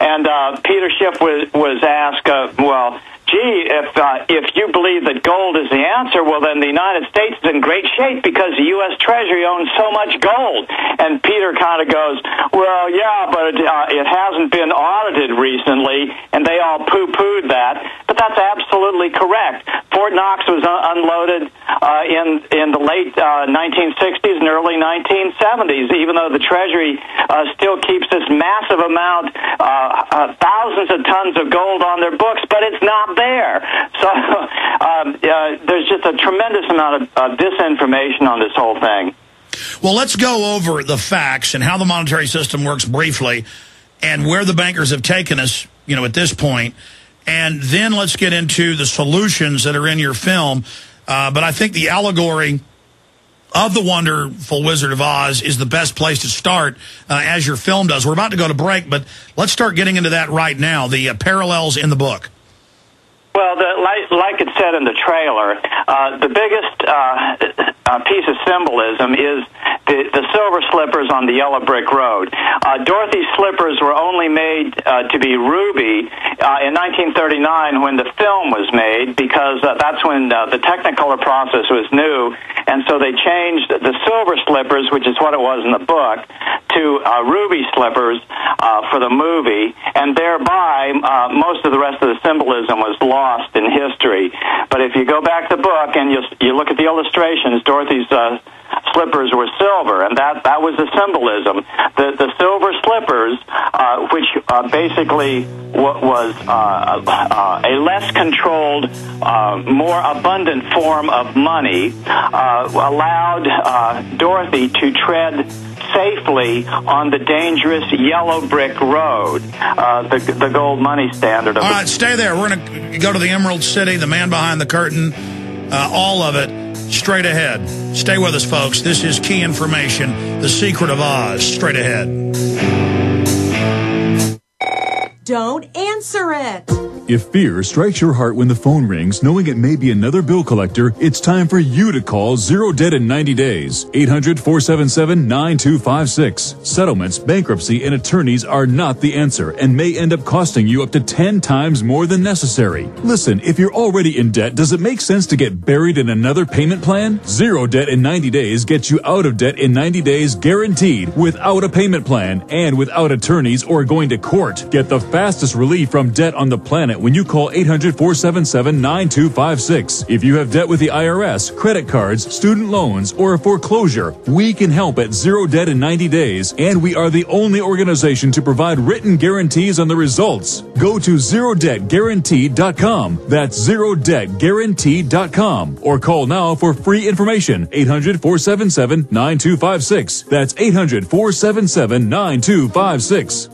And Peter Schiff was asked, well, gee, if you believe that gold is the answer, well, then the United States is in great shape because the U.S. Treasury owns so much gold. And Peter kind of goes, well, yeah, but it hasn't been audited recently, and they all poo-pooed that. But that's absolutely correct. Fort Knox was unloaded in the late 1960s and early 1970s, even though the Treasury still keeps this massive amount, thousands of tons of gold on their books, but it's not there. So there's just a tremendous amount of disinformation on this whole thing. Well, let's go over the facts and how the monetary system works briefly and where the bankers have taken us, at this point. And then let's get into the solutions that are in your film. But I think the allegory of the wonderful Wizard of Oz is the best place to start, as your film does. We're about to go to break, but let's start getting into that right now, the parallels in the book. Well, like it said in the trailer, the biggest piece of symbolism is the silver slippers on the yellow brick road. Dorothy's slippers were only made to be ruby in 1939 when the film was made, because that's when the Technicolor process was new, and so they changed the silver slippers, which is what it was in the book, to ruby slippers for the movie, and thereby most of the rest of the symbolism was lost in history. But if you go back to the book and you look at the illustrations, Dorothy's slippers were silver, and that was the symbolism. The silver slippers, which basically was a less controlled, more abundant form of money, allowed Dorothy to tread safely on the dangerous yellow brick road, the gold money standard. All right, stay there. We're going to go to the Emerald City, the man behind the curtain, all of it, straight ahead. Stay with us, folks. This is key information, The Secret of Oz. Straight ahead. Don't answer it. If fear strikes your heart when the phone rings, knowing it may be another bill collector, it's time for you to call Zero Debt in 90 days. 800-477-9256. Settlements, bankruptcy, and attorneys are not the answer and may end up costing you up to 10 times more than necessary. Listen, if you're already in debt, does it make sense to get buried in another payment plan? Zero Debt in 90 days gets you out of debt in 90 days guaranteed, without a payment plan and without attorneys or going to court. Get the fastest relief from debt on the planet when you call 800-477-9256. If you have debt with the IRS, credit cards, student loans, or a foreclosure, we can help at Zero Debt in 90 days, and we are the only organization to provide written guarantees on the results. Go to ZeroDebtGuaranteed.com. That's ZeroDebtGuaranteed.com. Or call now for free information. 800-477-9256. That's 800-477-9256.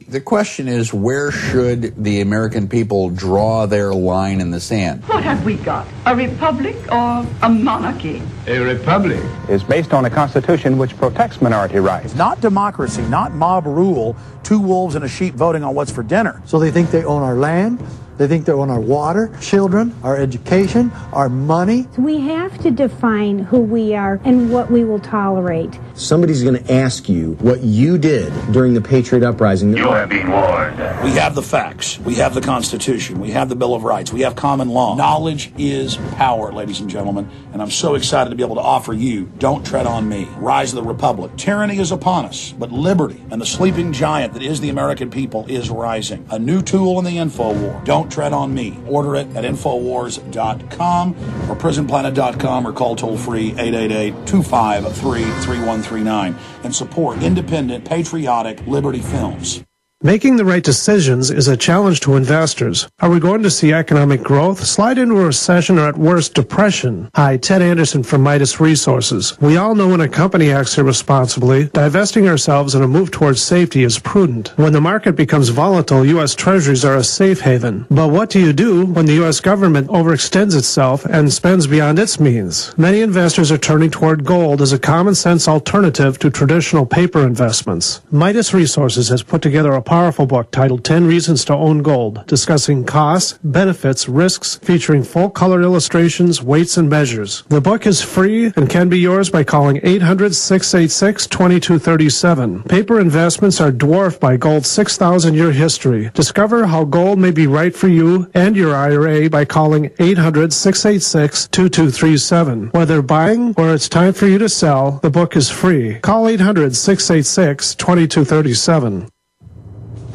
The question is, where should the American people draw their line in the sand? What have we got? A republic or a monarchy? A republic is based on a constitution which protects minority rights. Not democracy, not mob rule, two wolves and a sheep voting on what's for dinner. So they think they own our land, they think they own our water, children, our education, our money. We have to define who we are and what we will tolerate. Somebody's going to ask you what you did during the Patriot Uprising. You have been warned. We have the facts. We have the Constitution. We have the Bill of Rights. We have common law. Knowledge is power, ladies and gentlemen, and I'm so excited to be able to offer you Don't Tread on Me, Rise of the Republic. Tyranny is upon us, but liberty and the sleeping giant that is the American people is rising. A new tool in the Infowar. Don't Tread on Me. Order it at Infowars.com or PrisonPlanet.com or call toll-free 888-253-3139 and support independent, patriotic Liberty films. Making the right decisions is a challenge to investors. Are we going to see economic growth, slide into a recession, or at worst, depression? Hi, Ted Anderson from Midas Resources. We all know when a company acts irresponsibly, divesting ourselves in a move towards safety is prudent. When the market becomes volatile, U.S. Treasuries are a safe haven. But what do you do when the U.S. government overextends itself and spends beyond its means? Many investors are turning toward gold as a common-sense alternative to traditional paper investments. Midas Resources has put together a powerful book titled 10 Reasons to Own Gold, discussing costs, benefits, risks, featuring full-color illustrations, weights, and measures. The book is free and can be yours by calling 800-686-2237. Paper investments are dwarfed by gold's 6,000-year history. Discover how gold may be right for you and your IRA by calling 800-686-2237. Whether buying or it's time for you to sell, the book is free. Call 800-686-2237.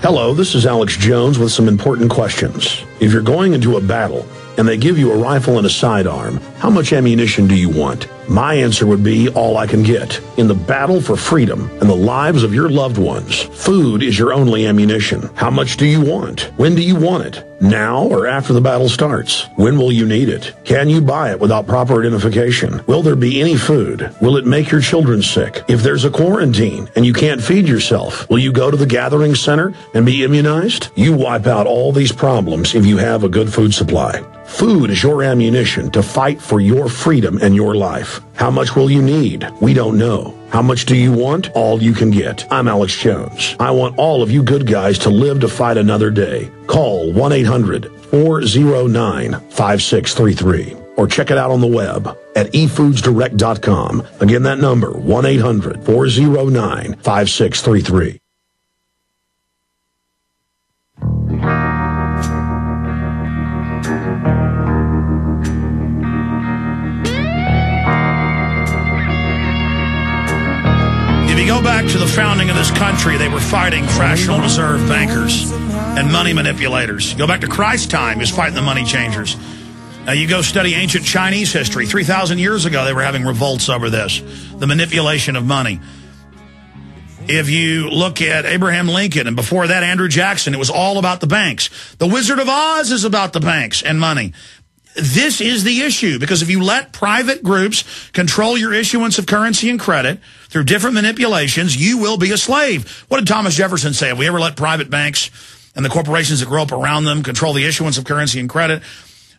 Hello, this is Alex Jones with some important questions. If you're going into a battle and they give you a rifle and a sidearm, how much ammunition do you want? My answer would be all I can get. In the battle for freedom and the lives of your loved ones, food is your only ammunition. How much do you want? When do you want it? Now or after the battle starts? When will you need it? Can you buy it without proper identification? Will there be any food? Will it make your children sick? If there's a quarantine and you can't feed yourself, will you go to the gathering center and be immunized? You wipe out all these problems if you have a good food supply. Food is your ammunition to fight for your freedom and your life. How much will you need? We don't know. How much do you want? All you can get. I'm Alex Jones. I want all of you good guys to live to fight another day. Call 1-800-409-5633 or check it out on the web at efoodsdirect.com. Again, that number, 1-800-409-5633. If you go back to the founding of this country, they were fighting fractional reserve bankers and money manipulators. Go back to Christ's time, he was fighting the money changers. Now you go study ancient Chinese history. 3,000 years ago, they were having revolts over this, the manipulation of money. If you look at Abraham Lincoln and before that Andrew Jackson, it was all about the banks. The Wizard of Oz is about the banks and money. This is the issue, because if you let private groups control your issuance of currency and credit through different manipulations, you will be a slave. What did Thomas Jefferson say? If we ever let private banks and the corporations that grow up around them control the issuance of currency and credit,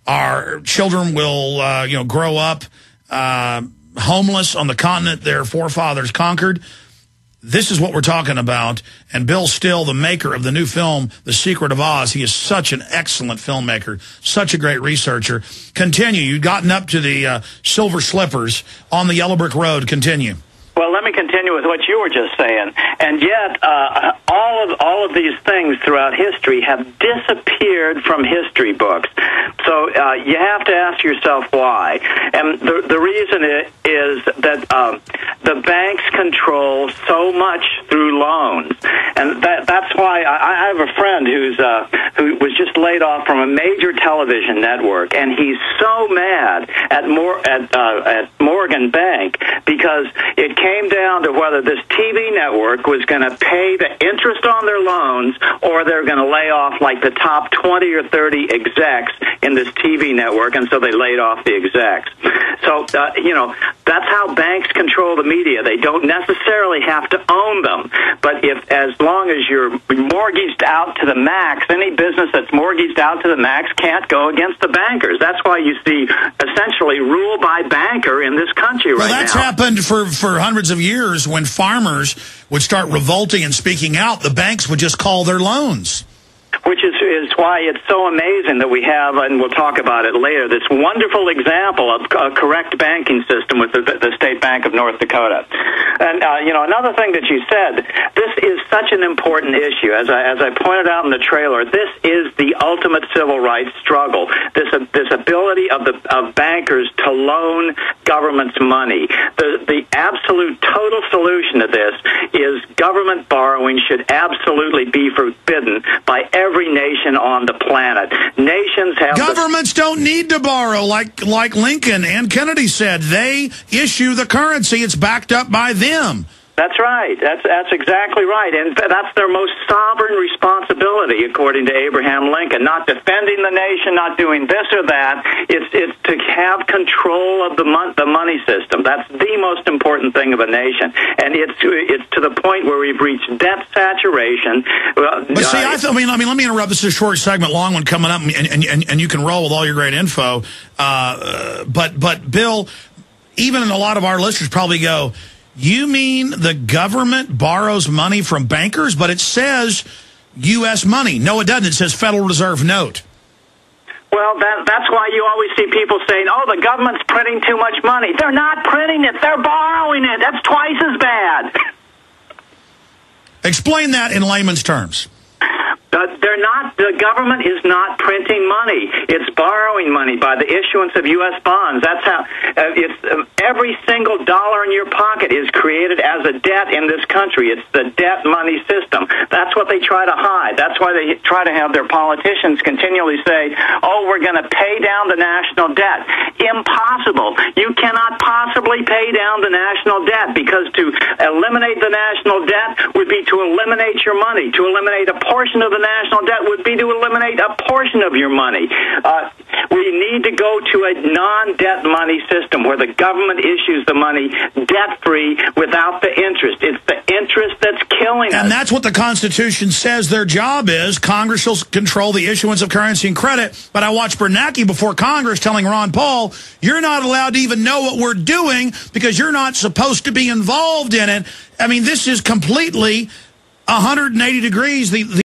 our children will grow up homeless on the continent their forefathers conquered. This is what we're talking about. And Bill Still, the maker of the new film, The Secret of Oz, he is such an excellent filmmaker, such a great researcher. Continue. You've gotten up to the silver slippers on the yellow brick road. Continue. Well, let me continue with what you were just saying. And yet, all of these things throughout history have disappeared from history books. So you have to ask yourself why. And the reason is that the banks control so much through loans, and that's why I have a friend who was just laid off from a major television network, and he's so mad at Morgan Bank because it came down to whether this TV network was going to pay the interest on their loans or they're going to lay off like the top 20 or 30 execs in this TV network, and so they laid off the execs. So, that's how banks control the media. They don't necessarily have to own them, but as long as you're mortgaged out to the max, any business that's mortgaged out to the max can't go against the bankers. That's why you see essentially rule by banker in this country right now. Well, that's happened for hundreds of years. When farmers would start revolting and speaking out, the banks would just call their loans. Which is why it's so amazing that we have, and we'll talk about it later, this wonderful example of a correct banking system with the State Bank of North Dakota. And, another thing that you said, this is such an important issue. As I pointed out in the trailer, this is the ultimate civil rights struggle, this ability of bankers to loan governments money. The absolute total solution to this is government borrowing should absolutely be forbidden by every nation on the planet. Nations have... Governments don't need to borrow, like Lincoln and Kennedy said. They issue the currency. It's backed up by them. That's right. That's exactly right. And that's their most sovereign responsibility, according to Abraham Lincoln. Not defending the nation, not doing this or that. It's to have control of the money system. That's the most important thing of a nation. And it's to the point where we've reached debt saturation. But see, let me interrupt. This is a short segment, long one coming up, and you can roll with all your great info. But Bill, even a lot of our listeners probably go, you mean the government borrows money from bankers? But it says U.S. money. No, it doesn't. It says Federal Reserve note. Well, that's why you always see people saying, oh, the government's printing too much money. They're not printing it. They're borrowing it. That's twice as bad. Explain that in layman's terms. The government is not printing money. It's borrowing money by the issuance of U.S. bonds. That's how every single dollar in your pocket is created as a debt in this country. It's the debt money system. That's what they try to hide. That's why they try to have their politicians continually say, oh, we're going to pay down the national debt. Impossible. You cannot possibly pay down the national debt, because to eliminate the national debt would be to eliminate your money. To eliminate a portion of the national debt would be to eliminate a portion of your money. We need to go to a non-debt money system where the government issues the money debt-free without the interest. It's the interest that's killing us. And that's what the Constitution says their job is. Congress will control the issuance of currency and credit. But I watched Bernanke before Congress telling Ron Paul, you're not allowed to even know what we're doing because you're not supposed to be involved in it. I mean, this is completely 180 degrees. The